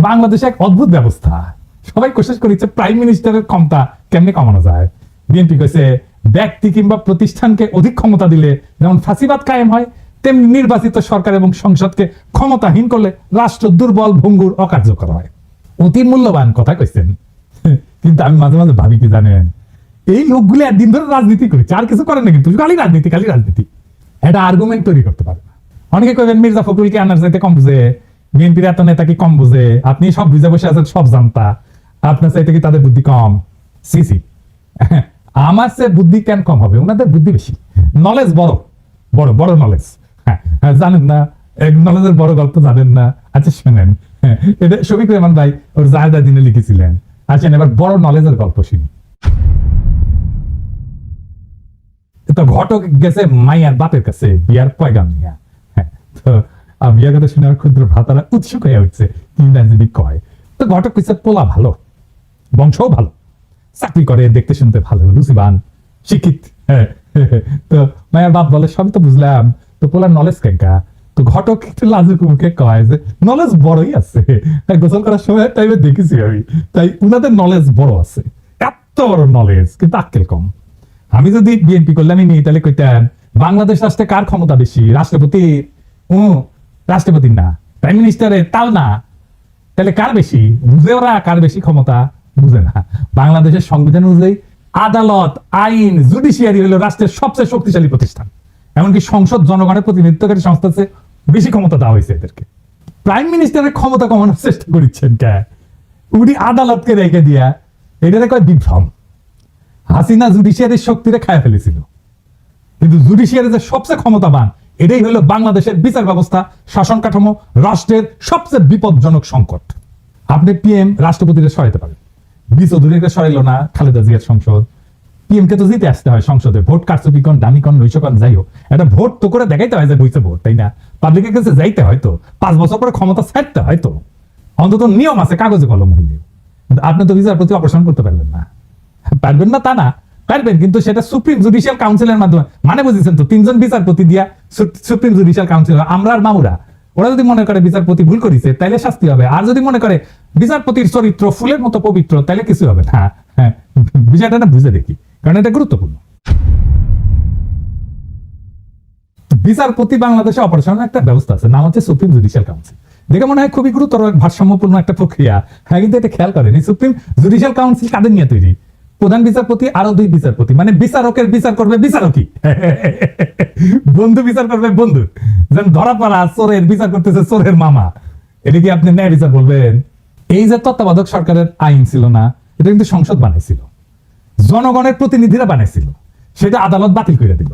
বাংলাদেশে এক অদ্ভুত ব্যবস্থা, সবাই কোশিশ করেছে প্রাইম মিনিস্টারের ক্ষমতা কেমনে কমানো যায়। বিএনপি কইছে ব্যক্তি কিংবা প্রতিষ্ঠানকে অধিক ক্ষমতা দিলে যেমন ফাঁসিবাদ কায়েম হয়, তেমনি নির্বাচিত সরকার এবং সংসদকে ক্ষমতাহীন করলে রাষ্ট্র দুর্বল, ভঙ্গুর, অকার্যকর হয়। অতি মূল্যবান কথা কইছেন, কিন্তু আমি মাঝে মাঝে ভাবি কি জানেন, এই লোকগুলি একদিন ধরে রাজনীতি করেছে, আর কিছু করে না, কিন্তু খালি রাজনীতি খালি রাজনীতি। এটা আর্গুমেন্ট তৈরি করতে পারে না। অনেকে কইবেন মির্জা ফখরুলকে আনার চাইতে কম বুঝে, বিএনপির এত নেতা কি কম বুঝে, আপনি সব বুঝে বসে আছেন, সব জানতা, আপনার চাইতে কি তাদের বুদ্ধি কম? সিসি আমার সে বুদ্ধি কেন কম হবে? ওনাদের বুদ্ধি বেশি, নলেজ বড় বড় বড় নলেজ। জানেন না নলেজের বড় গল্প জানেন না? আচ্ছা শুনেন, এটা শফিক রহমান ভাই ওর জায়দা দিনে লিখেছিলেন। আসেন এবার বড় নলেজের গল্প শুনি। তো ঘটক গেছে মাইয়ার বাপের কাছে বিয়ার পয়গাম নিয়া। তো বিয়ার কথা শুনে ক্ষুদ্র ভ্রাতারা উৎসুক হয়ে উঠছে, যদি কয়। তো ঘটক কইছে পোলা ভালো, বংশও ভালো, চাকরি করে, দেখতে শুনতে ভালো, রুচিবান, শিক্ষিত। তো মায়ের বাপ বলে সবই তো বুঝলাম, তো পোলার নলেজ কেঙ্কা? তো ঘটক একটু লাজুক মুখে কয় যে নলেজ বড়ই আছে, গোসল করার সময় টাইমে দেখেছি আমি, তাই উনাদের নলেজ বড় আছে, এত বড় নলেজ, কিন্তু আক্কেল কম। আমি যদি বিএনপি করলে আমি নিয়ে তাহলে কইতাম বাংলাদেশ রাষ্ট্রে কার ক্ষমতা বেশি? রাষ্ট্রপতি? রাষ্ট্রপতি না, প্রাইম মিনিস্টারের? তাও না। তাহলে কার বেশি? বুঝে ওরা কার বেশি ক্ষমতা? বুঝে না। বাংলাদেশের সংবিধান অনুযায়ী আদালত, আইন, জুডিশিয়ারি হলো রাষ্ট্রের সবচেয়ে শক্তিশালী প্রতিষ্ঠান। এমনকি সংসদ জনগণের প্রতিনিধিত্বকারী সংস্থা বেশি ক্ষমতা দেওয়া হয়েছে এদেরকে। প্রাইম মিনিস্টারের ক্ষমতা কমানোর চেষ্টা করছেন কে? উনি আদালতকে রেখে দিয়া, এটাতে কয় বিভ্রম। হাসিনা জুডিশিয়ারির শক্তিরে খায় ফেলেছিল, কিন্তু জুডিশিয়ারি যে সবচেয়ে ক্ষমতাবান, এটাই হলো বাংলাদেশের বিচার ব্যবস্থা, শাসন কাঠামো, রাষ্ট্রের সবচেয়ে বিপজ্জনক সংকট। আপনি পিএম রাষ্ট্রপতিকে সরাইতে পারেন, বিচৌধুরীকে সরাইল না খালেদা জিয়ার সংসদ। পিএম কে তো জিতে আসতে হয় সংসদে, ভোট কারচুপিকন, দামিকন, নৈশকন, যাই হোক, একটা ভোট তো করে দেখাইতে হয় যে বইছে ভোট, তাই না? পাবলিকের কাছে যাইতে হয়তো 5 বছর পরে ক্ষমতা ছাড়তে হয়তো, অন্তত নিয়ম আছে কাগজে কলম হইলে। আপনি তো বিচারপতি অপসারণ করতে পারবেন না। পারবেন না তা না, পারবেন, কিন্তু সেটা সুপ্রিম জুডিশিয়াল কাউন্সিলের মাধ্যমে। মানে বুঝেছেন তো, 3 জন বিচারপতি দিয়া সুপ্রিম জুডিশিয়াল কাউন্সিল। আমরা আর মামুরা, ওরা যদি মনে করে বিচারপতি ভুল করেছে তাইলে শাস্তি হবে, আর যদি মনে করে বিচারপতির চরিত্র ফুলের মতো পবিত্র তাইলে কিছু হবে না। হ্যাঁ, বিষয়টা না বুঝে দেখি, কারণ এটা গুরুত্বপূর্ণ। বিচারপতি বাংলাদেশে অপারেশনের একটা ব্যবস্থা আছে, নাম হচ্ছে সুপ্রিম জুডিশিয়াল কাউন্সিল। দেখে মনে হয় খুবই গুরুতর, ভারসাম্যপূর্ণ একটা প্রক্রিয়া। হ্যাঁ, কিন্তু এটা খেয়াল করেন, এই সুপ্রিম জুডিশিয়াল কাউন্সিল কাদের নিয়ে তৈরি? প্রধান বিচারপতি আরো 2 বিচারপতি, মানে বিচারকের বিচার করবে বিচারকই, বন্ধু বিচার করবে বন্ধু। যেন ধরা পড়া চোরের বিচার করতেছে চোরের মামা, এটা কি আপনি ন্যায় বিচার বলবেন? এই যে তত্ত্বাবধায়ক সরকারের আইন ছিল না, এটা কিন্তু সংসদ বানাইছিল, জনগণের প্রতিনিধিরা বানাইছিল, সেটা আদালত বাতিল করে দিল।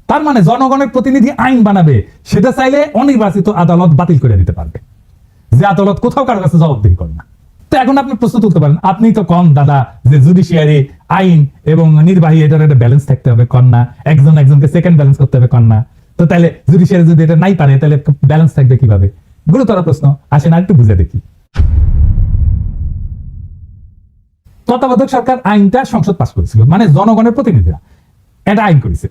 তার মানে জনগণের প্রতিনিধি আইন বানাবে, সেটা চাইলে অনির্বাচিত আদালত বাতিল করে দিতে পারবে, যে আদালত কোথাও কারো কাছে জবাবদিহি করে না। তো এখন আপনি প্রশ্ন তুলতে পারেন, আপনি তো কন দাদা যে জুডিশিয়ারি, আইন এবং নির্বাহী, এটার একটা ব্যালেন্স থাকতে হবে, কন না? একজন একজনকে সেকেন্ড ব্যালেন্স করতে হবে, কন না? তো তাহলে জুডিশিয়ারি যদি এটা নাই পারে, তাহলে ব্যালেন্স থাকবে কিভাবে? গুরুতর প্রশ্ন। আসেন আর একটু বুঝে দেখি। তত্ত্বাবধায়ক সরকার আইনটা সংসদ পাস করেছিল, মানে জনগণের প্রতিনিধিরা এটা আইন করেছে,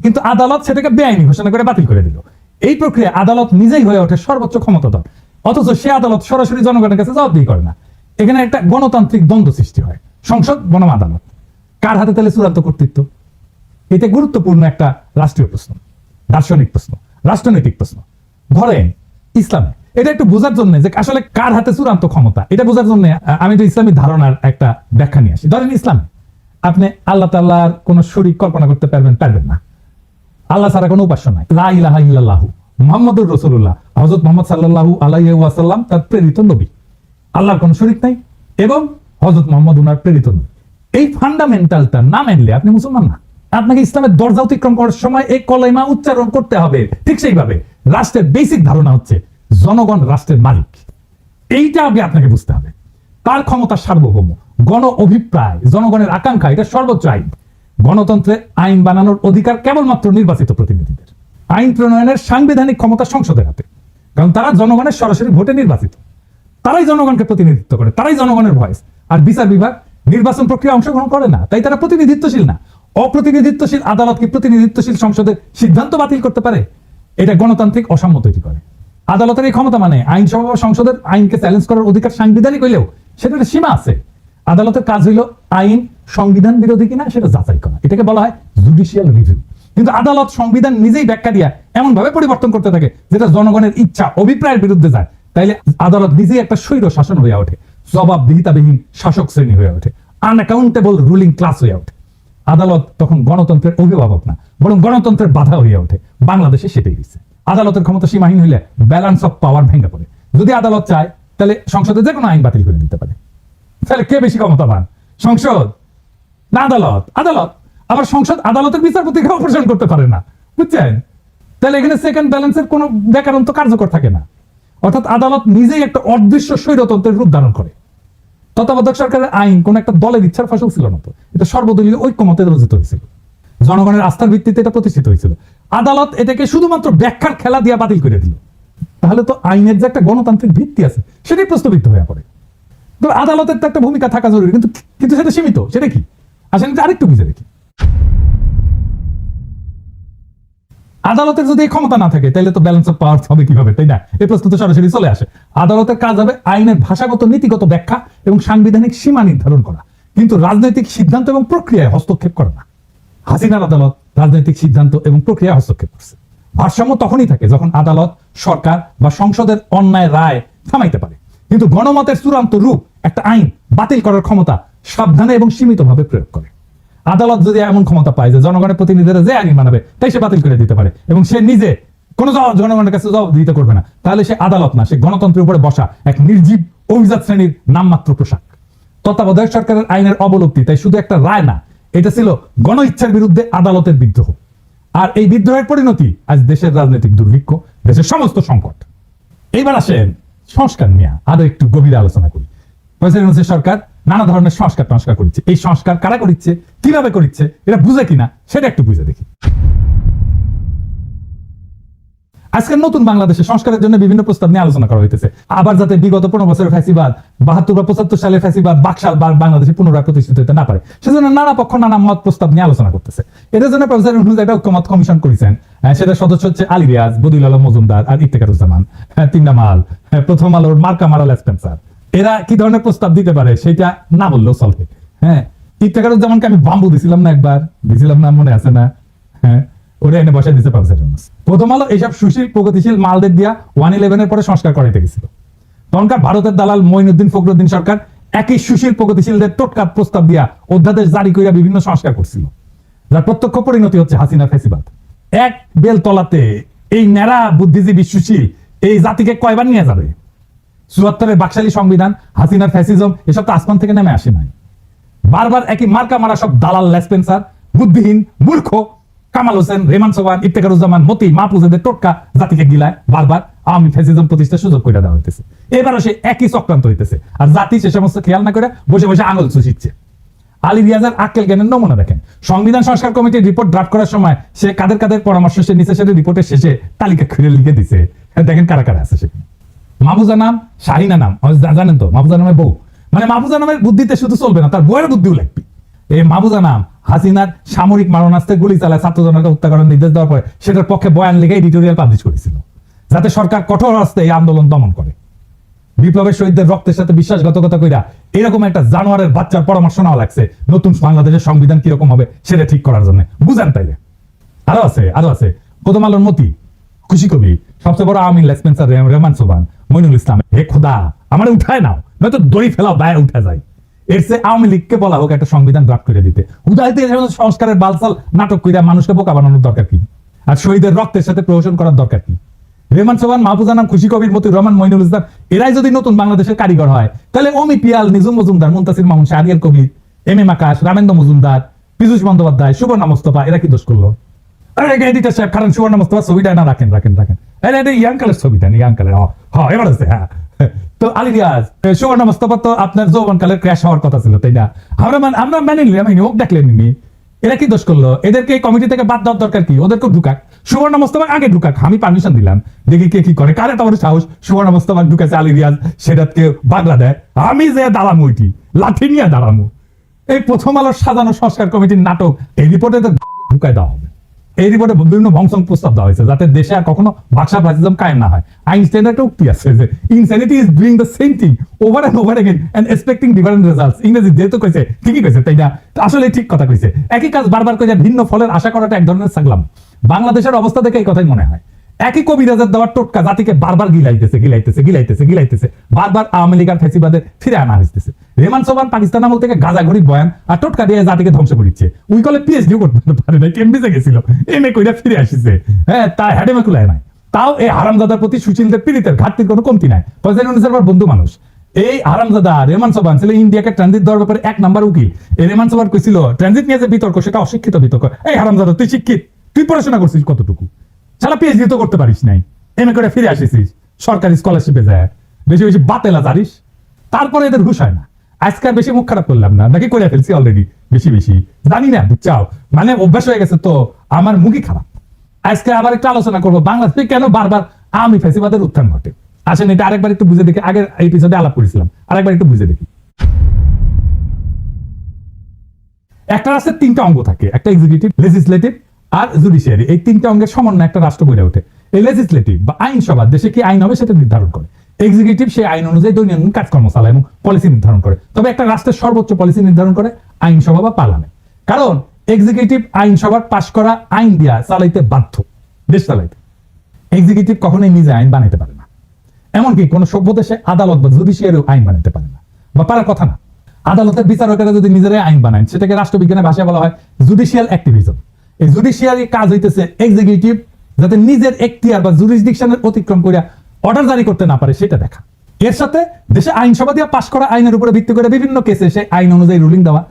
কিন্তু আদালত সেটাকে বেআইনি ঘোষণা করে বাতিল করে দিল। এই প্রক্রিয়া আদালত নিজেই হয়ে ওঠে সর্বোচ্চ ক্ষমতাধর, অথচ সে আদালত সরাসরি জনগণের কাছে জবাবদিহি করে না। এখানে একটা গণতান্ত্রিক দ্বন্দ্ব সৃষ্টি হয়, সংসদ বনাম আদালত, কার হাতে তাহলে চূড়ান্ত কর্তৃত্ব? এটা গুরুত্বপূর্ণ একটা রাষ্ট্রীয় প্রশ্ন, দার্শনিক প্রশ্ন, রাষ্ট্রনৈতিক প্রশ্ন। ধরেন ইসলামে, এটা একটু বোঝার জন্য যে আসলে কার হাতে চূড়ান্ত ক্ষমতা, এটা বোঝার জন্য আমি তো ইসলামী ধারণার একটা ব্যাখ্যা নিয়ে আসি। ধরেন ইসলামে আপনি আল্লাহ তাআলার কোন শরীক কল্পনা করতে পারবেন না। আল্লাহ ছাড়া কোনো উপাস্য নাই, লা ইলাহা ইল্লাল্লাহু মুহাম্মাদুর রাসূলুল্লাহ, হযরত মুহাম্মদ সাল্লাল্লাহু আলাইহি ওয়াসাল্লাম তার প্রেরিত নবী, আল্লাহর কোনো শরীক নাই এবং হযরত মুহাম্মদ উনার প্রেরিত নবী। এই ফান্ডামেন্টালটা না মানলে আপনি মুসলমান না। আপনাকে ইসলামের দরজা অতিক্রম করার সময় এই কলেমা উচ্চারণ করতে হবে। ঠিক সেইভাবে রাষ্ট্রের বেসিক ধারণা হচ্ছে জনগণ রাষ্ট্রের মালিক, এইটা আগে আপনাকে বুঝতে হবে। তার ক্ষমতা সার্বভৌম, গণ অভিপ্রায়, জনগণের আকাঙ্ক্ষা, এটা সর্বোচ্চ আইন। গণতন্ত্রে আইন বানানোর অধিকার কেবলমাত্র নির্বাচিত প্রতিনিধিদের। আইন প্রণয়নের সাংবিধানিক ক্ষমতা সংসদের হাতে, কারণ তারা জনগণের সরাসরি ভোটে নির্বাচিত, তারাই জনগণকে প্রতিনিধিত্ব করে, তারাই জনগণের ভয়েস। আর বিচার বিভাগ নির্বাচন প্রক্রিয়া অংশগ্রহণ করে না, তাই তারা প্রতিনিধিত্বশীল না। অপ্রতিনিধিত্বশীল আদালত কি প্রতিনিধিত্বশীল সংসদের সিদ্ধান্ত বাতিল করতে পারে? এটা গণতান্ত্রিক অসাম্য তৈরি করে। আদালতের এই ক্ষমতা মানে আইনসভা বা সংসদের আইনকে চ্যালেঞ্জ করার অধিকার সাংবিধানিক হইলেও সেটার একটা সীমা আছে। আদালতের কাজ হইল আইন সংবিধান বিরোধী কিনা সেটা যাচাই করা, এটাকে বলা হয় জুডিশিয়াল রিভিউ। কিন্তু আদালত সংবিধান নিজেই ব্যাখ্যা দিয়া এমন ভাবে পরিবর্তন করতে থাকে যেটা জনগণের ইচ্ছা অভিপ্রায়ের বিরুদ্ধে যায়, তাইলে আদালত নিজেই একটা স্বৈর শাসন হয়ে ওঠে, জবাবদিহিতাবিহীন শাসক শ্রেণী হয়ে ওঠে, আনঅ্যাকাউন্টেবল রুলিং ক্লাস হয়ে ওঠে। আদালত তখন গণতন্ত্রের অভিভাবক না, বরং গণতন্ত্রের বাধা হয়ে ওঠে। বাংলাদেশে সেটাই হয়েছে। আদালতের ক্ষমতা সীমাহীন হইলে ব্যালেন্স অফ পাওয়ার ভেঙে পড়ে। যদি আদালত চায় তাহলে সংসদে যে কোনো আইন বাতিল করে দিতে পারে। তাহলে কে বেশি ক্ষমতাবান, সংসদ না আদালত? আদালত। আবার সংসদ আদালতের বিচারপতিকে অপসারণ করতে পারে না, বুঝছেন? তাহলে এখানে সেকেন্ড ব্যালেন্সের কোনো ব্যাকরণ তো কার্যকর থাকে না। অর্থাৎ আদালত নিজেই একটা অদৃশ্য স্বৈরতন্ত্রের রূপ ধারণ করে। তত্ত্বাবধায়ক সরকারের আইন কোন একটা দলের ইচ্ছার ফসল ছিল না, তো এটা সর্বদলীয় ঐক্যমতে রচিত হয়েছিল, জনগণের আস্থার ভিত্তিতে এটা প্রতিষ্ঠিত হয়েছিল। আদালত এটাকে শুধুমাত্র ব্যাখ্যার খেলা দিয়ে বাতিল করে দিল। তাহলে তো আইনের যে একটা গণতান্ত্রিক ভিত্তি আছে সেটাই প্রশ্নবিদ্ধ হয়ে পড়ে। তো আদালতের তো একটা ভূমিকা থাকা জরুরি, কিন্তু কিন্তু সেটা সীমিত। সেটা কি আসলে আরেকটু বুঝে দেখি। আদালতের যদি ক্ষমতা না থাকে তাহলে তো ব্যালেন্স অফ পাওয়ার হবে কিভাবে, তাই না? এই প্রশ্ন তো সরাসরি চলে আসে। আদালতের কাজ হবে আইনের ভাষাগত নীতিগত ব্যাখ্যা এবং সাংবিধানিক সীমা নির্ধারণ করা, কিন্তু রাজনৈতিক সিদ্ধান্ত এবং প্রক্রিয়ায় হস্তক্ষেপ করে না। হাসিনার আদালত রাজনৈতিক সিদ্ধান্ত এবং প্রক্রিয়ায় হস্তক্ষেপ করছে। ভারসাম্য তখনই থাকে যখন আদালত, সরকার বা সংসদের অন্যায় রায় থামাইতে পারে, কিন্তু গণমতের চূড়ান্ত রূপ একটা আইন বাতিল করার ক্ষমতা সাবধানে এবং সীমিতভাবে প্রয়োগ করে। আদালত যদি এমন ক্ষমতা পায় যে জনগণের প্রতিনিধিরা যে আইন মানাবে তাই সে বাতিল করে দিতে পারে এবং সে নিজে কোনো জনগণের কাছে জবাবদিহিতা করবে না, তাহলে সে আদালত না, সে গণতন্ত্রের উপরে বসা এক নির্জীব অভিজাত শ্রেণীর নামমাত্র পোশাক। তত্ত্বাবধায়ক সরকারের আইনের অবলুপ্তি তাই শুধু একটা রায় না, এটা ছিল গণ ইচ্ছার বিরুদ্ধে আদালতের বিদ্রোহ। আর এই বিদ্রোহের পরিণতি আজ দেশের রাজনৈতিক দুর্ভিক্ষ, দেশের সমস্ত সংকট। এইবার আসেন সংস্কার নিয়ে আরো একটু গভীর আলোচনা করি। সরকার নানা ধরনের সংস্কার করছে। এই সংস্কার কারা করছে, কিভাবে করছে, এটা বুঝে কিনা সেটা একটু বুঝে দেখি। আজকের নতুন বাংলাদেশে সংস্কারের জন্য বিভিন্ন প্রস্তাব নিয়ে আলোচনা করা হইতেছে। আবার যাতে বিগত 15 বছরের ফ্যাসিবাদ, 72 বা 75 সালের ফ্যাসিবাদ বাকশাল বাংলাদেশে পুনরায় প্রতিষ্ঠিত হতে না পারে, সেজন্য নানা পক্ষ নানা মত প্রস্তাব নিয়ে আলোচনা করতেছে। এটার জন্য প্রফেসর ইউনূস একটা ঐক্যমত কমিশন করেছেন। সেটা সদস্য হচ্ছে আলী রিয়াজ, বদিউল আলম মজুমদার আর ইফতেখারুজ্জামান, তিনটা মাল, প্রথম আলোর মার্কা মারাল স্পেন্সার। এরা কি ধরনের প্রস্তাব দিতে পারে সেটা না বললেও চলবে। হ্যাঁ, ইফতেখারুজ্জামানকে আমি বাম্বু দিছিলাম না, একবার দিছিলাম না, মনে আছে না? হ্যাঁ, ওরা এনে বসাই দিতে পারছে। প্রথম আলো এইসব সুশীল প্রগতিশীল মালদের দিয়া 111-এর পরে সংস্কার করাইতে গেছিল। তখনকার ভারতের দালাল মঈনুদ্দিন ফখরুদ্দিন সরকার একই সুশীল প্রগতিশীলদের টোটকা প্রস্তাব দিয়া অধ্যাদেশ জারি করিয়া বিভিন্ন সংস্কার করছিল, যার প্রত্যক্ষ পরিণতি হচ্ছে হাসিনার ফ্যাসিবাদ। এক বেল তলাতে এই ন্যাড়া বুদ্ধিজীবী সুশীল এই জাতিকে কয়বার নিয়ে যাবে? 74-এর বাকশালী সংবিধান, হাসিনার ফ্যাসিজম, এসব তো আসমান থেকে নেমে আসে নাই। বারবার একই মার্কা মারা সব দালাল লেসপেন্সার, বুদ্ধিহীন, মূর্খ কামাল হোসেন, রেমান সোবান, ইফতেখারুজ্জামান, মতি, মাহফুজেদের টোটকা জাতিকে গিলায় বারবার আওয়ামী ফ্যাসিজম প্রতিষ্ঠার সুযোগ করে দেওয়া হইতেছে। এবারও সে একই চক্রান্ত হইতেছে, আর জাতি সে সমস্ত খেয়াল না করে বসে বসে আঙুল চুষিচ্ছে। আলী রিয়াজের আক্কেল জ্ঞানের নমুনা দেখেন। সংবিধান সংস্কার কমিটির রিপোর্ট ড্রাফট করার সময় সে কাদের কাদের পরামর্শ সে নিচে সেটা রিপোর্টের শেষে তালিকা খুলে লিখে দিছে। দেখেন কারা কারা আছে সেখানে। মাহফুজা নাম, শাহিনা নাম, জানেন তো মাহফুজা নামের বউ, মানে মাহফুজা নামের বুদ্ধিতে শুধু চলবে না, তার বউয়ের বুদ্ধিও লাগবে। এই মাহফুজা নাম হাসিনার সামরিক মারণাস্ত্রে গুলি চালায় ছাত্রজনকে হত্যা করার নির্দেশ দেওয়ার পরে সেটার পক্ষে বয়ান লিখে এডিটোরিয়াল পাবলিশ করেছিল, যাতে সরকার কঠোর হস্তে এই আন্দোলন দমন করে। বিপ্লবের শহীদদের রক্তের সাথে বিশ্বাসঘাতকতা কইরা এরকম একটা জানোয়ারের বাচ্চার পরামর্শ নেওয়া লাগছে নতুন বাংলাদেশের সংবিধান কিরকম হবে সেটা ঠিক করার জন্য। বুঝেন তাইলে? আরো আছে প্রথম আলোর মতি, খুশি কবি, সবচেয়ে বড় আওয়ামী লেসপেন্সার রেমান সোবান, মইনুল ইসলাম। হে খোদা, আমার উঠায় নাও, নয়তো দড়ি ফেলাও, দায় উঠে যায়। এর চেয়ে আওয়ামী লীগকে বলা হোক একটা সংবিধান ড্রাফট করে দিতে। উদাহরণে সংস্কারের বালসাল নাটক কইরা মানুষকে বোকা বানানোর দরকার কি? আর শহীদের রক্তের সাথে প্রহসন করার দরকার কি? রেমান সোবান, মাহফুজা নাম, খুশি কবির, মতি রহমান, মইনুল ইসলাম এরাই যদি নতুন বাংলাদেশের কারিগর হয়, তাহলে অমি পিয়াল, নিজুম মজুমদার, মুনতাসির মামুন, শাহরিয়ার কবির, এম এম আকাশ, রামেন্দ্র মজুমদার, পীযূষ বন্দ্যোপাধ্যায়, সুবর্ণা মোস্তফা এরা কি দোষ করলো? এডিটর সাহেব খারান সুবর্ণা মোস্তফা ছবিটা না রাখেন। এটা ইয়াংকালের ছবিটা, ইয়াংকালের। হ্যাঁ, এবার আছে। হ্যাঁ, তো আলী রিয়াজ, সুবর্ণা মোস্তফা তো আপনার যৌবনকালের ক্র্যাশ হওয়ার কথা ছিল, তাই না? আমরা মেনে নিলাম, হোক দেখলেন নি। এরা কি দোষ করলো? এদেরকে এই কমিটি থেকে বাদ দেওয়ার দরকার কি? ওদেরকে ঢুকাক, সুবর্ণা মোস্তফা আগে ঢুকাক, আমি পারমিশন দিলাম, দেখি কে কি করে। কারে তোমার সাহস সুবর্ণা মোস্তফা ঢুকাছে, আলী রিয়াজ সেটাকে বাগলা দেয়, আমি যে দাঁড়ামু, ওইটি লাঠি নিয়ে দাঁড়ামু। এই প্রথম আলোর সাজানো সংস্কার কমিটির নাটক এই রিপোর্টে তো ঢুকায় দেওয়া হবে। এই রিপোর্টে বিভিন্ন ভংসং প্রস্তাব দেওয়া হয়েছে যাতে দেশে আর কখনো ভাষা ফ্যাসিজম কায়েম না হয়। আইনস্টাইনের একটা উক্তি আছে যে insanity is doing the same thing over and over again and expecting different results. ইংরেজি যেহেতু কইছে ঠিকই কইছে, তাই না? আসলে ঠিক কথা কইছে। একই কাজ বারবার করে ভিন্ন ফলের আশা করাটা এক ধরনের ছাগলাম। বাংলাদেশের অবস্থা দেখে এই কথাই মনে হয়। একই কবিরাজের দেওয়ার টোটকা জাতিকে বারবার গিলাইতেছে, বারবার আওয়ামী লীগ আর ফ্যাসিবাদের ফিরে আনা হইতেছে। রেমান সোবান পাকিস্তান আমল থেকে গাজা গরিব বয়ান আর টোটকা দিয়ে জাতিকে ধ্বংস করিচ্ছে। উই কলে পিএইচডিও করতে পারে না, কেমবিসে গেছিল, এমএ কইরা ফিরে আসিছে। হ্যাঁ, তা হেডেমে কুলায় নাই। তাও এই হারামজাদার প্রতি সুশীলদের পীড়িতের ঘাটতির কোনো কমতি নাই। বন্ধু মানুষ এই হারামজাদা রেমান সোবান ছিল ইন্ডিয়াকে ট্রানজিট দেওয়ার ব্যাপারে 1 নাম্বার উকিল। এই রেমান সোবান কইছিল ট্রানজিট নিয়ে যে বিতর্ক সেটা অশিক্ষিত বিতর্ক। এই হারামজাদা তুই শিক্ষিত, তুই পড়াশোনা করছিস কতটুকু? সারা পিএইচডি তো করতে পারিস নাই, এমএ করে ফিরে আসিস সরকারি স্কলারশিপে যায়, বেশি বেশি বাতেলা জানিস। তারপরে এদের ঘুষ হয় না। আজকে বেশি মুখ খারাপ করলাম না, নাকি করে ফেলছি অলরেডি বেশি বেশি জানি না, বুঝছাও? মানে অভ্যাস হয়ে গেছে তো আমার মুখই খারাপ। আজকে আবার একটু আলোচনা করবো বাংলাদেশে কেন বারবার আওয়ামী ফ্যাসিবাদের উত্থান ঘটে। আসেন এটা আরেকবার একটু বুঝে দেখি। আগের এপিসোডে আলাপ করেছিলাম, আরেকবার একটু বুঝে দেখি। একটা রাষ্ট্রের 3টা অঙ্গ থাকে, একটা এক্সিকিউটিভ, লেজিসলেটিভ আর জুডিশিয়ারি। এই 3টা অঙ্গের সমন্বয়ে একটা রাষ্ট্র গড়ে ওঠে। এই লেজিসলেটিভ বা আইনসভা দেশে কি আইন হবে সেটা নির্ধারণ করে। এক্সিকিউটিভ সেই আইন অনুযায়ী দৈনন্দিন কাজকর্ম চালায় এবং পলিসি নির্ধারণ করে। তবে একটা রাষ্ট্রের সর্বোচ্চ পলিসি নির্ধারণ করে আইনসভা বা পার্লামেন্ট। কারণ এক্সিকিউটিভ আইনসভার পাশ করা আইন দিয়া চালাইতে বাধ্য, দেশ চালাইতে। এক্সিকিউটিভ কখনোই নিজে আইন বানাইতে পারে না। এমনকি কোন সভ্য দেশে আদালত বা জুডিশিয়ারিও আইন বানাইতে পারে না, বা পারার কথা না। আদালতের বিচারকেরা যদি নিজেরাই আইন বানায় সেটাকে রাষ্ট্রবিজ্ঞানের ভাষায় বলা হয় জুডিশিয়াল অ্যাক্টিভিজম। এই জুডিশিয়ারি কাজ হইতেছে এক্সিকিউটিভ যাতে নিজের এখতিয়ার বা জুরিসডিকশনের অতিক্রম করে অর্ডার জারি করতে না পারে সেটা দেখা। এর সাথে দেশে আইনসভা দিয়ে পাশ করা আইনের উপরে ভিত্তি করে বিভিন্ন কেসে সেই আইন অনুযায়ী রুলিং দেওয়া,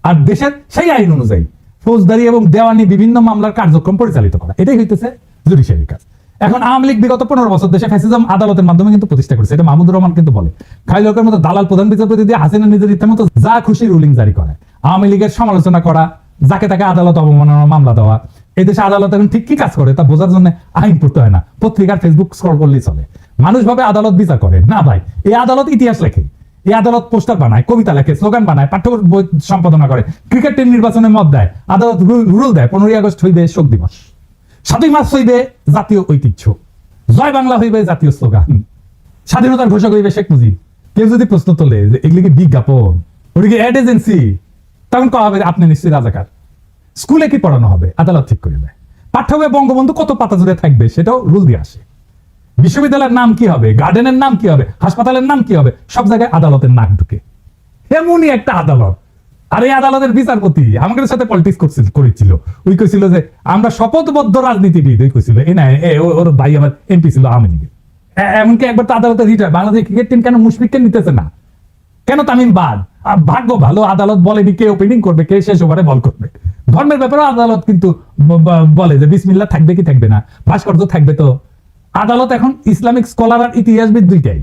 আর দেশের সেই আইন অনুযায়ী ফৌজদারি এবং দেওয়ানি বিভিন্ন মামলার কার্যক্রম পরিচালিত করা। এটাই হইতেছে জুডিশিয়ারি কাজ। এখন আওয়ামী লীগ বিগত 15 বছর দেশে ফ্যাসিজম আদালতের মাধ্যমে কিন্তু প্রতিষ্ঠা করেছে। এটা মাহমুদুর রহমান কিন্তু বলে, খাইলকের মতো দালাল প্রধান বিচারপতি দিয়ে হাসিনা নিজের ইচ্ছা মতো যা খুশি রুলিং জারি করে। আওয়ামী লীগের সমালোচনা করা, যাকে তাকে আদালত অবমাননার মামলা দেওয়া। এই দেশে আদালত এখন ঠিক কি কাজ করে তা বোঝার জন্য আইন পড়তে হয় না, পত্রিকার ফেসবুক স্ক্রল করলেই চলে। মানুষ ভাবে আদালত বিচার করে না ভাই, এই আদালত ইতিহাস লেখে, এই আদালত পোস্টার বানায়, কবিতা লেখে, স্লোগান বানায়, পাঠ্য বই সম্পাদনা করে, ক্রিকেট টিম নির্বাচনে মত দেয়। আদালত রুল দেয় 15ই আগস্ট হইবে শোক দিবস, 7ই মার্চ হইবে জাতীয় ঐতিহ্য, জয় বাংলা হইবে জাতীয় স্লোগান, স্বাধীনতার ঘোষক হইবে শেখ মুজিব। কেউ যদি প্রশ্ন তোলে যে এগুলি কি বিজ্ঞাপন, ওটা কি অ্যাড এজেন্সি, তখন কয়া হবে আপনি নিশ্চয়ই রাজাকার। স্কুলে কি পড়ানো হবে আদালত ঠিক করে দেয়। পাঠ্য বইয়ে বঙ্গবন্ধু কত পাতা জুড়ে থাকবে সেটাও রুল দিয়ে আসে। বিশ্ববিদ্যালয়ের নাম কি হবে, গার্ডেনের নাম কি হবে, হাসপাতালের নাম কি হবে, সব জায়গায় আদালতের নাক ঢুকে। এমনই একটা আদালত। আর এই আদালতের বিচারপতি আমাদের সাথে পলিটিক্স করেছিল। ওই কইছিল যে আমরা শপথবদ্ধ রাজনীতিবিদ। ওই কইছিল এ না ওর ভাই আমার এমপি ছিল আওয়ামী লীগের। এমনকি একবার তো আদালতে রিটায়ার। বাংলাদেশ ক্রিকেট টিম কেন মুশফিককে নিতেছে না, কেন তামিম বাদ? ভাগ্য ভালো আদালত বলেনি কে ওপেনিং করবে, কে শেষ ওভারে বল করবে। ধর্মের ব্যাপারে আদালত কিন্তু বলে যে বিসমিল্লাহ থাকবে কি থাকবে না, ভাস্কর্য থাকবে। তো আদালত এখন ইসলামিক স্কলার আর ইতিহাসবিদ দুইটাই।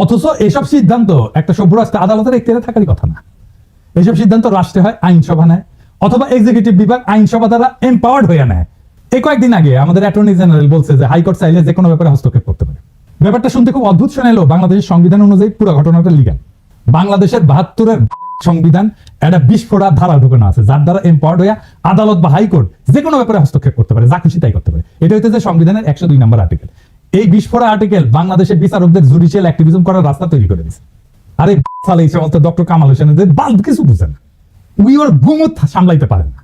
অথচ এসব সিদ্ধান্ত একটা সভ্য রাষ্ট্রে আদালতের এখতিয়ারে থাকারই কথা না। এসব সিদ্ধান্ত রাষ্ট্রে হয় আইনসভা নেয়, অথবা এক্সিকিউটিভ বিভাগ আইনসভা দ্বারা এম্পাওয়ার্ড হয়ে নেয়। এই কয়েকদিন আগে আমাদের অ্যাটর্নি জেনারেল বলছে যে হাইকোর্ট চাইলে যে কোনো ব্যাপারে হস্তক্ষেপ করতে পারে। ব্যাপারটা শুনতে খুব অদ্ভুত শোনালো। বাংলাদেশের সংবিধান অনুযায়ী পুরো ঘটনাটা লিগ্যাল। বাংলাদেশের 72-এর সংবিধান একটা বিস্ফোরা ধারা ঢোকানো আছে, যার দ্বারা এম্পাওয়ার্ড হয়ে আদালত বা হাইকোর্ট যে কোনো ব্যাপারে হস্তক্ষেপ করতে পারে, যা খুশি তাই করতে পারে। এটা হইতেছে সংবিধানের 102 নম্বর আর্টিকেল। এই বিস্ফোরা আর্টিকেল বাংলাদেশের বিচারকদের জুডিশিয়াল অ্যাক্টিভিজম করার রাস্তা তৈরি করে দিয়েছে। আরে সালে এই সমস্ত ডক্টর কামাল হোসেনের বাল্ব কিছু বুঝে না, উই ওর ঘুমত সামলাইতে পারে না,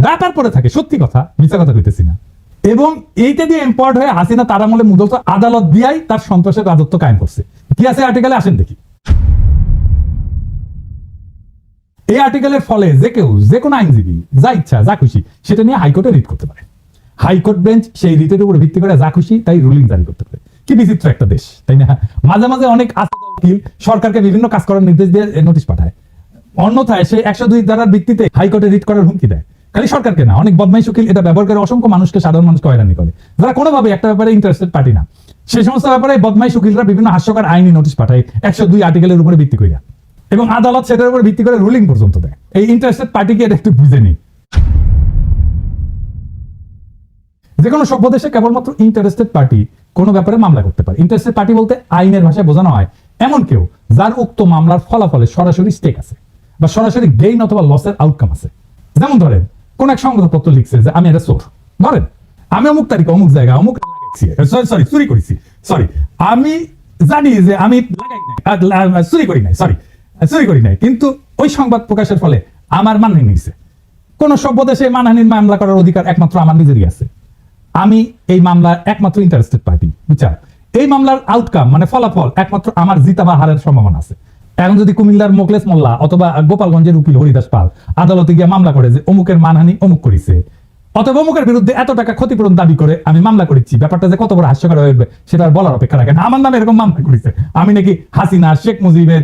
ব্যাপার পরে থাকে। সত্যি কথা, মিথ্যা কথা কইতেছি না। এবং এইটা দিয়ে এম্পাওয়ার্ড হয়ে হাসিনা তার আমলে মূলত আদালত দিয়াই তার সন্ত্রাসের রাজত্ব কায়েম করছে। কি আছে আর্টিকেলে আসেন দেখি। এই আর্টিকেলের ফলে যে কেউ যে কোনো আইনজীবী যা ইচ্ছা যা খুশি সেটা নিয়ে হাইকোর্টে রিট করতে পারে। হাইকোর্ট বেঞ্চ সেই রিটের উপর ভিত্তি করে যা খুশি তাই রুলিং জারি করতে পারে। কি বিচিত্র একটা দেশ, তাই না? মাঝে মাঝে অনেক উকিল সরকারকে বিভিন্ন কাজ করার নির্দেশ দিয়ে নোটিশ পাঠায়, অন্যথায় সে 102 ধারার ভিত্তিতে হাইকোর্টে রিট করার হুমকি দেয়। খালি সরকারকে না, অনেক বদমাইশ উকিল এটা ব্যবহার করে অসংখ্য মানুষকে, সাধারণ মানুষকে হয়রানি করে, যারা কোনোভাবে একটা ব্যাপারে ইন্টারেস্টেড পার্টি না। সেই সমস্ত ব্যাপারে বদমাইশ উকিলরা বিভিন্ন হাস্যকর আইনি নোটিশ পাঠায় 102 আর্টিকেলের উপরে ভিত্তি করে, এবং আদালত সেটার উপর ভিত্তি করে রুলিং পর্যন্ত দেয়। এই ইন্টারেস্টেড পার্টিকে এটা একটু বুঝে নেই। যে কোনো সভ্য দেশে কেবলমাত্র ইন্টারেস্টেড পার্টি কোনো ব্যাপারে মামলা করতে পারে। ইন্টারেস্টেড পার্টি বলতে আইনের ভাষায় বোঝানো হয় এমন কেউ যার উক্ত মামলার ফলাফলে সরাসরি স্টেক আছে বা সরাসরি গেইন অথবা লসের আউটকাম আছে। যেমন ধরেন কোন এক সংবাদপত্র লিখছে যে আমি একটা চোর, ধরেন আমি অমুক তারিখে অমুক জায়গা অমুক সরি চুরি করেছি, সরি আমি জানি যে আমি লাগাই নাই, চুরি করি নাই, সরি চুরি করি নাই, কিন্তু ওই সংবাদ প্রকাশের ফলে আমার মানহানি হয়েছে। কোন সভ্য দেশে মানহানির মামলা করার অধিকার একমাত্র আমার নিজেরই আছে। আমি এই মামলার একমাত্র ইন্টারেস্টেড পার্টি, বিচার। এই মামলার আউটকাম মানে ফলাফল একমাত্র আমার জিতা বা হারের সম্ভাবনা আছে। এখন যদি কুমিল্লার মোকলেস মোল্লা অথবা গোপালগঞ্জের উকিল হরিদাস পাল আদালতে গিয়ে মামলা করে যে অমুকের মানহানি অমুক করেছে, অথবা অমুকের বিরুদ্ধে এত টাকা ক্ষতিপূরণ দাবি করে আমি মামলা করেছি, ব্যাপারটা যে কত বড় হাস্যকর হয়ে উঠবে সেটা আর বলার অপেক্ষা রাখে না। আমার নামে এরকম মামলা করেছে, আমি নাকি হাসিনা শেখ মুজিবের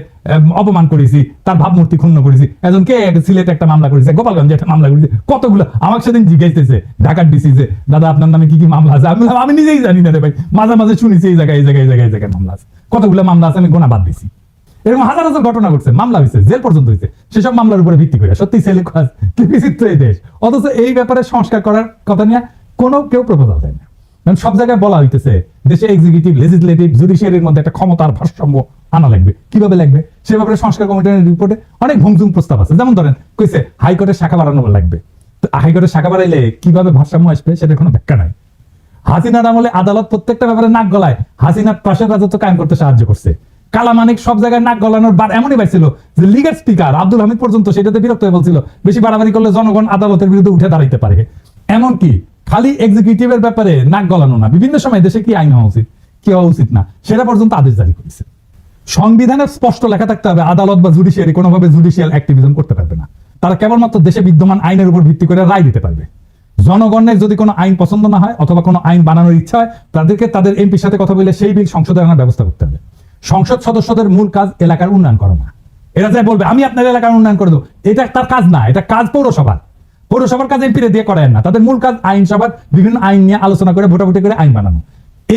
অপমান করেছি, তার ভাবমূর্তি ক্ষুণ্ণ করেছি, একজন কে সিলেটে একটা মামলা করেছে, গোপালগঞ্জে একটা মামলা করেছে, কতগুলো। আমার সেদিন জিজ্ঞাসতেছে ঢাকার ডিসি যে দাদা আপনার নামে কি কি মামলা আছে, আমি নিজেই জানি না রে ভাই, মাঝে মাঝে শুনেছি এই জায়গায় এই জায়গায় এই জায়গায় এই জায়গায় মামলা আছে, কতগুলো মামলা আছে আমি গোনা বাদ দিছি। এরকম হাজার হাজার ঘটনা ঘটছে, মামলা হয়েছে, জেল পর্যন্ত হয়েছে, সেসব মামলার উপরে ভিত্তি করে। সত্যি ছেলে কি বিচিত্র এই দেশ। অথচ এই ব্যাপারে সংস্কার করার কথা নিয়ে কেউ প্রপোজাল দেয় না। কারণ সব জায়গায় বলা হইতেছে দেশে এক্সিকিউটিভ লেজিসলেটিভ জুডিশিয়ারির মধ্যে একটা ক্ষমতার ভারসাম্য আনা লাগবে। কিভাবে লাগবে সে ব্যাপারে সংস্কার কমিটির রিপোর্টে অনেক ভুমঝুম প্রস্তাব আছে। যেমন ধরেন কইছে হাইকোর্টের শাখা বাড়ানো লাগবে, তো হাইকোর্টের শাখা বাড়াইলে কিভাবে ভারসাম্য আসবে সেটার কোনো ব্যাখ্যা নাই। হাসিনার আমলে আদালত প্রত্যেকটা ব্যাপারে নাক গলায় হাসিনার পাশের রাজত্ব কায়েম করতে সাহায্য করছে। কালামানিক সব জায়গায় নাক গলানোর বার এমনই পাইছিল যে লিগের স্পিকার আব্দুল হামিদ পর্যন্ত সেটাতে বিরক্ত হয়ে বলছিল বেশি বাড়াবাড়ি করলে জনগণ আদালতের বিরুদ্ধে উঠে দাঁড়াইতে পারে। এমনকি খালি এক্সিকিউটিভের ব্যাপারে নাক গলানো না, বিভিন্ন সময় দেশে কি আইন হওয়া উচিত কি হওয়া উচিত না সেটা পর্যন্ত আদেশ জারি করেছে। সংবিধানের স্পষ্ট লেখা থাকতে হবে আদালত বা জুডিশিয়ারি কোনোভাবে জুডিশিয়াল অ্যাক্টিভিজম করতে পারবে না। তারা কেবলমাত্র দেশে বিদ্যমান আইনের উপর ভিত্তি করে রায় দিতে পারবে। জনগণের যদি কোনো আইন পছন্দ না হয় অথবা কোনো আইন বানানোর ইচ্ছা হয় তাদেরকে তাদের এমপির সাথে কথা বলে সেই বিল সংসদে আনার ব্যবস্থা করতে হবে। সংসদ সদস্যদের মূল কাজ এলাকার উন্নয়ন করা না। এরা যাই বলবে আমি আপনার এলাকার উন্নয়ন করে দেবো, এটা তার কাজ না, এটা কাজ পৌরসভার। পৌরসভার কাজ এমপিরে দিয়ে করেন না, তাদের মূল কাজ আইনসভার বিভিন্ন আইন নিয়ে আলোচনা করে ভোটাভুটি করে আইন বানানো।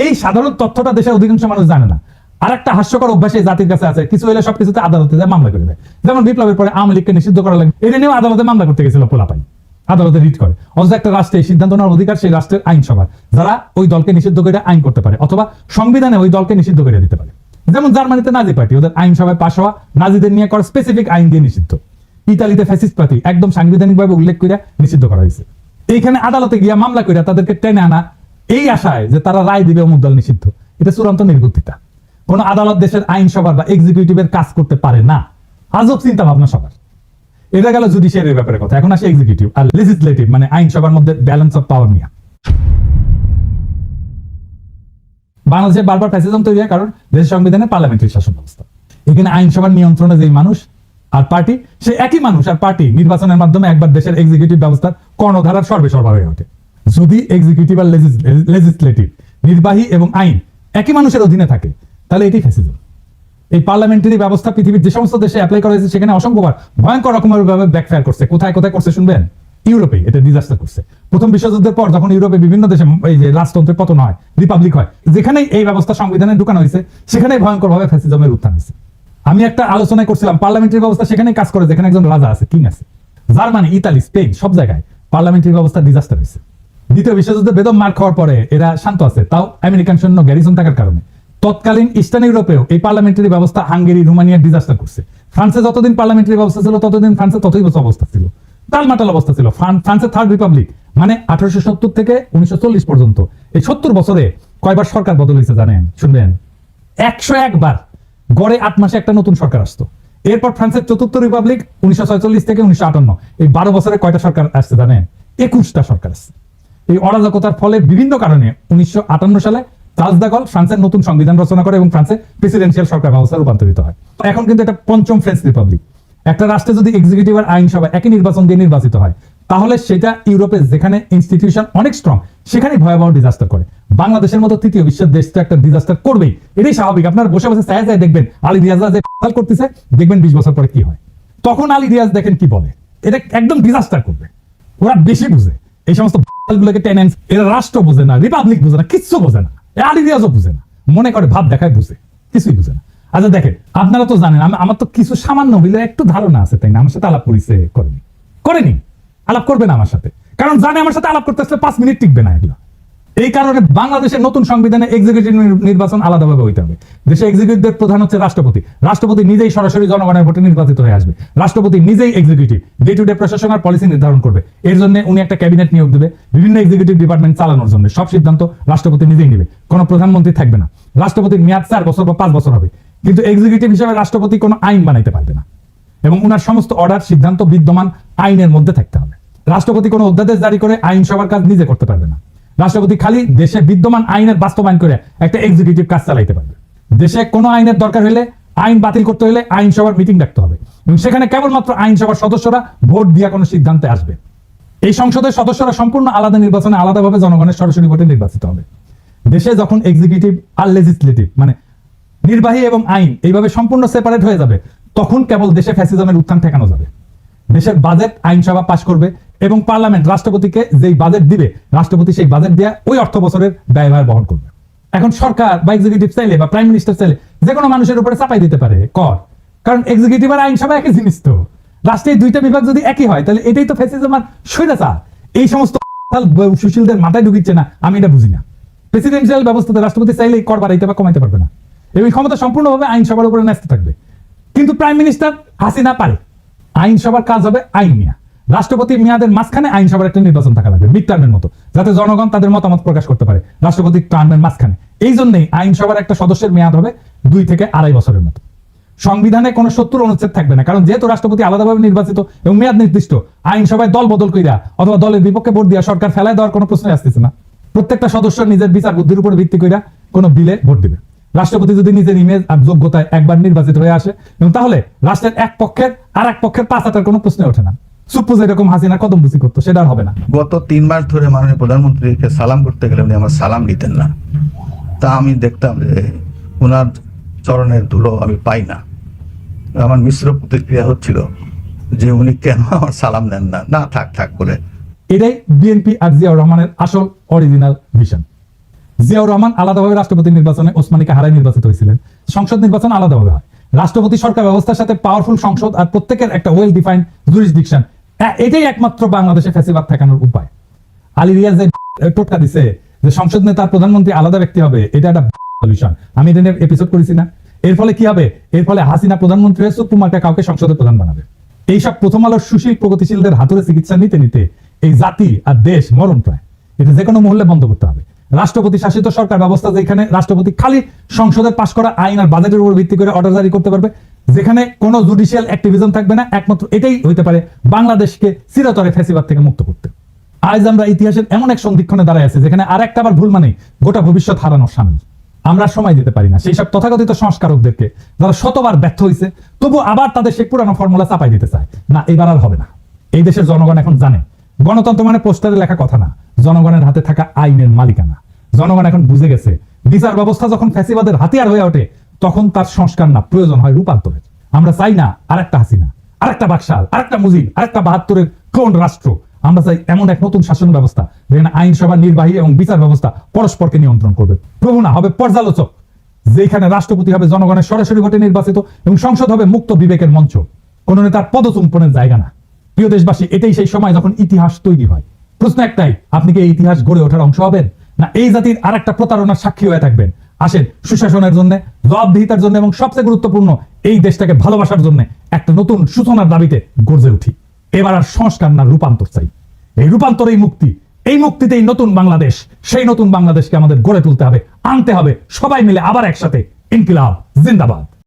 এই সাধারণ তথ্যটা দেশের অধিকাংশ মানুষ জানে না। আর একটা হাস্যকর অভ্যাস এই জাতির কাছে আছে, কিছু হলে সবকিছুতে আদালতে যায় মামলা করে দেয়। যেমন বিপ্লবের পরে আওয়ামী লীগকে নিষিদ্ধ করা লাগে, এটা নিয়েও আদালতে মামলা করতে গেছিল পোলাপাই, আদালতে রিট করে। অথচ একটা রাষ্ট্রে সিদ্ধান্ত নেওয়ার অধিকার সেই রাষ্ট্রের আইনসভার, যারা ওই দলকে নিষিদ্ধ করে আইন করতে পারে অথবা সংবিধানে ওই দলকে নিষিদ্ধ করে দিতে পারে। যেমন জার্মানিতে নাজি পার্টি, ওদের আইনসভায় পাশ হওয়া নাজিদের নিয়ে করা স্পেসিফিক আইন দিয়ে নিষিদ্ধ। ইতালিতে ফ্যাসিস্ট পার্টি একদম সাংবিধানিকভাবে উল্লেখ করে নিষিদ্ধ করা হয়েছে। এইখানে আদালতে গিয়া মামলা করে তাদেরকে টেনে আনা এই আশায় যে তারা রায় দিবে অমুক দল নিষিদ্ধ, এটা চূড়ান্ত নির্বুদ্ধিতা। কোন আদালত দেশের আইনসভা বা এক্সিকিউটিভের কাজ করতে পারে না। আজব চিন্তা ভাবনা সবার। এটা গেল জুডিশিয়ারির ব্যাপারে কথা। এখন আসে এক্সিকিউটিভ আর লেজিসলেটিভ মানে আইনসভার মধ্যে ব্যালেন্স অফ পাওয়ার নিয়ে। বাংলাদেশে বারবার ফ্যাসিজম তৈরি হয় কারণ দেশের সংবিধানে পার্লামেন্টারি শাসন ব্যবস্থা। এখানে আইনসভার নিয়ন্ত্রণে যে মানুষ আর পার্টি, সে একই মানুষ আর পার্টি নির্বাচনের মাধ্যমে একবার দেশের এক্সিকিউটিভ ব্যবস্থার কর্ণধারার সর্বেসর্বা হয়ে ওঠে। যদি এক্সিকিউটিভ আর লেজিসলেটিভ নির্বাহী এবং আইন একই মানুষের অধীনে থাকে তাহলে এটি ফ্যাসিজম। এই পার্লামেন্টারি ব্যবস্থা পৃথিবীর যে সমস্ত দেশে অ্যাপ্লাই করা হয়েছে সেখানে অসংখ্যবার ভয়ঙ্কর রকমের ভাবে ব্যাকফায়ার করছে। কোথায় কোথায় করছে শুনবেন? ইউরোপে এটা ডিজাস্টার করছে। প্রথম বিশ্বযুদ্ধের পর যখন ইউরোপে বিভিন্ন দেশে এই যে রাজতন্ত্রের পতন হয়, রিপাবলিক হয়, যেখানেই এই ব্যবস্থা সংবিধানে ঢুকানো হয়েছে সেখানেই ভয়ঙ্কর ভাবে ফ্যাসিজমের উত্থান হয়েছে। আমি একটা আলোচনায় করছিলাম পার্লামেন্টারি ব্যবস্থা সেখানেই কাজ করে যেখানে একজন রাজা আছে, কিং আছে। জার্মানি, ইতালি, স্পেন সব জায়গায় পার্লামেন্টারি ব্যবস্থা ডিজাস্টার হয়েছে। দ্বিতীয় বিশ্বযুদ্ধে বেদম মার খাওয়ার পরে এরা শান্ত আছে, তাও আমেরিকান সৈন্য গ্যারিসন থাকার কারণে। তৎকালীন ইস্টার্ন ইউরোপেও এই পার্লামেন্টারি ব্যবস্থা হাঙ্গেরি, রোমানিয়া ডিজাস্টার করছে। ফ্রান্সে যতদিন পার্লামেন্টারি ব্যবস্থা ছিল ততদিন ফ্রান্সে ততই অবস্থা ছিল, টালমাটাল অবস্থা ছিল। ফ্রান্সের থার্ড রিপাবলিক মানে 1870 থেকে 1940 পর্যন্ত এই 70 বছরে কয়বার সরকার বদল হয়েছে জানেন? শুনবেন, 101 বার। গড়ে 8 মাসে একটা নতুন সরকার আসতো। এরপর ফ্রান্সের চতুর্থ রিপাবলিক 1946 থেকে 1958, এই 12 বছরে কয়টা সরকার আসছে জানেন? 21টা সরকার আসছে। এই অরাজকতার ফলে বিভিন্ন কারণে 1958 সালে চার্লস দ্য গল ফ্রান্সের নতুন সংবিধান রচনা করে এবং ফ্রান্সে প্রেসিডেন্সিয়াল সরকার ব্যবস্থা রূপান্তরিত হয়। এখন কিন্তু এটা পঞ্চম ফ্রেঞ্চ রিপাবলিক। একটা রাষ্ট্রে যদি এক্সিকিউটিভ আর আইনসভা একই নির্বাচন দিয়ে নির্বাচিত হয় তাহলে সেটা ইউরোপে যেখানে ইনস্টিটিউশন অনেক স্ট্রং সেখানেই ভয়াবহ ডিজাস্টার করে। বাংলাদেশের মতো তৃতীয় বিশ্বের দেশ তো একটা ডিজাস্টার করবেই, এটাই স্বাভাবিক। আপনারা বসে বসে চায় যায় দেখবেন আলী রিয়াজরা যে করতেছে, দেখবেন 20 বছর পরে কি হয়। তখন আলী রিয়াজ দেখেন কি বলে, এটা একদম ডিজাস্টার করবে। ওরা বেশি বুঝে এই সমস্ত গুলোকে টেনেন্স, এরা রাষ্ট্র বোঝে না, রিপাবলিক বোঝে না, কিচ্ছু বোঝে না। আলী রিয়াজও বুঝে না, মনে করে ভাব দেখায়, বুঝে কিছুই বুঝে না। আচ্ছা দেখেন, আপনারা তো জানেন আমার তো কিছু সামান্য হইলে একটু ধারণা আছে, তাই না? আমার সাথে আলাপ করেছে, করেনি, আলাপ করবে না আমার সাথে, কারণ জানে আমার সাথে আলাপ করতে আসলে 5 মিনিট টিকবে না। এগুলো এই কারণে বাংলাদেশের নতুন সংবিধানে এক্সিকিউটিভ নির্বাচন আলাদাভাবে হইতে হবে। দেশে এক্সিকিউটিভের প্রধান হচ্ছে রাষ্ট্রপতি। রাষ্ট্রপতি নিজেই সরাসরি জনগণের ভোটে নির্বাচিত হয়ে আসবে। রাষ্ট্রপতি নিজেই এক্সিকিউটিভ, ডে টু ডে প্রশাসন আর পলিসি নির্ধারণ করবে। এর জন্য উনি একটা ক্যাবিনেট নিয়োগ দেবে বিভিন্ন এক্সিকিউটিভ ডিপার্টমেন্ট চালানোর জন্য। সব সিদ্ধান্ত রাষ্ট্রপতি নিজেই নেবে, কোনো প্রধানমন্ত্রী থাকবে না। রাষ্ট্রপতির মেয়াদ 4 বছর বা 5 বছর হবে, কিন্তু এক্সিকিউটিভ হিসেবে রাষ্ট্রপতি কোনো আইন বানাইতে পারবে না এবং উনার সমস্ত অর্ডার সিদ্ধান্ত বিদ্যমান আইনের মধ্যে থাকতে হবে। রাষ্ট্রপতি কোনো অধ্যাদেশ জারি করে আইনসভার কাজ নিজে করতে পারবে না। রাষ্ট্রপতি খালি দেশে বিদ্যমান আইনের বাস্তবায়ন করে একটা এক্সিকিউটিভ কাজ চালাইতে পারবে। দেশে কোনো আইনের দরকার হলে, আইন বাতিল করতে হলে আইনসভার মিটিং ডাকতে হবে এবং সেখানে কেবলমাত্র আইনসভার সদস্যরা ভোট দিয়ে কোনো সিদ্ধান্তে আসবে। এই সংসদের সদস্যরা সম্পূর্ণ আলাদা নির্বাচনে আলাদাভাবে জনগণের সরাসরি ভোটে নির্বাচিত হবে। দেশে যখন এক্সিকিউটিভ আর লেজিসলেটিভ মানে নির্বাহী এবং আইন এইভাবে সম্পূর্ণ সেপারেট হয়ে যাবে, তখন কেবল দেশে ফ্যাসিজমের উত্থান ঠেকানো যাবে। দেশের বাজেট আইনসভা পাশ করবে এবং পার্লামেন্ট রাষ্ট্রপতিকে যেই বাজেট দিবে, রাষ্ট্রপতি সেই বাজেট দিয়ে ওই অর্থ বছরের ব্যয়ভার বহন করবে। এখন সরকার বা এক্সিকিউটিভ চাইলে বা প্রাইম মিনিস্টার চাইলে যে কোনো মানুষের উপরে চাপাই দিতে পারে কর, কারণ এক্সিকিউটিভ আর আইনসভা একই জিনিস। তো রাষ্ট্রের দুইটা বিভাগ যদি একই হয়, তাহলে এটাই তো ফ্যাসিজম আর স্বৈরাচার। এই সমস্ত সুশীলদের মাথায় ঢুকিচ্ছে না, আমি এটা বুঝি না। প্রেসিডেন্সিয়াল ব্যবস্থাতে রাষ্ট্রপতি চাইলেই কর বাড়াইতে বা কমাইতে পারবে না, এবং ক্ষমতা সম্পূর্ণভাবে আইনসভার উপরে ন্যস্ত থাকবে। কিন্তু প্রাইম মিনিস্টার হাসিনা পারে। আইনসভার কাজ হবে আইন নিয়ে। রাষ্ট্রপতি মেয়াদের মাঝখানে আইনসভার একটা নির্বাচন থাকা লাগবে, মিড টার্মের মতো, যাতে জনগণ তাদের মতামত প্রকাশ করতে পারে রাষ্ট্রপতির টার্মের মাঝখানে। এই জন্যই আইনসভার একটা সদস্যের মেয়াদ হবে 2 থেকে 2.5 বছরের মতো। সংবিধানে কোনো 70 অনুচ্ছেদ থাকবে না, কারণ যেহেতু রাষ্ট্রপতি আলাদাভাবে নির্বাচিত এবং মেয়াদ নির্দিষ্ট, আইনসভায় দল বদল কইরা অথবা দলের বিপক্ষে ভোট দিয়া সরকার ফেলায় দেওয়ার কোনো প্রশ্নই আসতেছে না। প্রত্যেকটা সদস্য নিজের বিচার বুদ্ধির উপর ভিত্তি কইরা কোনো বিলে ভোট দিবে। রাষ্ট্রপতি যদি নিজের ইমেজ আর যোগ্যতায় একবার নির্বাচিত হয়ে আসে, এবং তাহলে রাষ্ট্রের এক পক্ষের আর এক পক্ষের পাঁচ হাতার কোনো প্রশ্ন ওঠে না। সুপ্পোজ এরকম হাসিনা কদম বুঝি করতো, সেটা আর হবে না। গত 3 মাস ধরে মাননীয় প্রধানমন্ত্রীকে সালাম করতে গেলে উনি আমার সালাম দিতেন না। তা আমি দেখতাম যে ওনার চরণের ধুলো আমি পাই না। আমার মিশ্র প্রতিক্রিয়া হচ্ছিল যে উনি কেন আমার সালাম নেন না, না থাক থাক বলে। এটাই বিএনপি আর জিয়াউর রহমানের আসল অরিজিনাল ভিশন। জিয়াউর রহমান আলাদাভাবে রাষ্ট্রপতি নির্বাচনে ওসমানীকে হারায় নির্বাচিত হয়েছিলেন। সংসদ নির্বাচন আলাদাভাবে হয়। রাষ্ট্রপতি সরকার ব্যবস্থার সাথে পাওয়ারফুল সংসদ আর প্রত্যেকের একটা ওয়েল ডিফাইন্ড জুরিসডিকশন, এটাই একমাত্র বাংলাদেশে ফ্যাসিবাদ ঠেকানোর উপায়। আলী রিয়াজ যে টোটকা দিছে যে সংসদ নেতা প্রধানমন্ত্রী আলাদা ব্যক্তি হবে, এটা একটা সলিউশন। আমি এটা নিয়ে এপিসোড করেছি না। এর ফলে কি হবে? এর ফলে হাসিনা প্রধানমন্ত্রী হয়ে সুপ্রিমাকে কাউকে সংসদের প্রধান বানাবে। এইসব প্রথম আলোর সুশীল প্রগতিশীলদের হাতুড়ে চিকিৎসা নিতে নিতে এই জাতি আর দেশ মরণ প্রায়। এটা যে কোনো মহলে বন্ধ করতে হবে। রাষ্ট্রপতি শাসিত সরকার ব্যবস্থা, যেখানে রাষ্ট্রপতি খালি সংসদের পাশ করা আইন আর বাজেটের উপর ভিত্তি করে অর্ডার জারি করতে পারবে, যেখানে কোনো জুডিশিয়াল অ্যাক্টিভিজম থাকবে না, একমাত্র এটাই হইতে পারে বাংলাদেশকে চিরতরে ফ্যাসিবাদ থেকে মুক্ত করতে। আজ আমরা ইতিহাসের এমন এক সন্ধিক্ষণে দাঁড়ায় আছি, যেখানে আর একটা বার ভুল মানে গোটা ভবিষ্যৎ হারানোর সামনে। আমরা সময় দিতে পারি না সেই সব তথাকথিত সংস্কারকদেরকে, যারা শতবার ব্যর্থ হয়েছে, তবু আবার তাদের সেই পুরানো ফর্মুলা চাপাই দিতে চায়। না, এবার আর হবে না। এই দেশের জনগণ এখন জানে গণতন্ত্র মানে পোস্টারে লেখা কথা না, জনগণের হাতে থাকা আইনের মালিকানা। জনগণ এখন বুঝে গেছে বিচার ব্যবস্থা যখন ফ্যাসিবাদের হাতিয়ার হয়ে ওঠে, তখন তার সংস্কার না, প্রয়োজন হয় রূপান্তরের। আমরা চাই না আরেকটা হাসিনা, আরেকটা বাকশাল, আরেকটা মুজিব, আরেকটা 72-এর ক্লোন রাষ্ট্র। আমরা চাই এমন এক নতুন শাসন ব্যবস্থা, যেখানে আইনসভা, নির্বাহী এবং বিচার ব্যবস্থা পরস্পরকে নিয়ন্ত্রণ করবে। প্রভু না, হবে পর্যালোচক, যেখানে রাষ্ট্রপতি হবে জনগণের সরাসরি ভোটে নির্বাচিত এবং সংসদ হবে মুক্ত বিবেকের মঞ্চ, কোন নেতার পদচুম্বনের জায়গা না। প্রিয় দেশবাসী, এটাই সেই সময় যখন ইতিহাস তৈরি হয়। প্রশ্ন একটাই, আপনি কি এই ইতিহাস গড়ে ওঠার অংশ হবেন, না এই জাতির আরেকটা প্রতারণার সাক্ষী হয়ে থাকবেন? আসেন, সুশাসনের জন্য, জবাবদিহিতার জন্য এবং সবচেয়ে গুরুত্বপূর্ণ এই দেশটাকে ভালোবাসার জন্য একটা নতুন সূচনার দাবিতে গর্জে উঠি। এবার আর সংস্কার না, রূপান্তর চাই। এই রূপান্তরেই মুক্তি, এই মুক্তিতেই নতুন বাংলাদেশ। সেই নতুন বাংলাদেশকে আমাদের গড়ে তুলতে হবে, আনতে হবে সবাই মিলে আবার একসাথে। ইনকিলাব জিন্দাবাদ।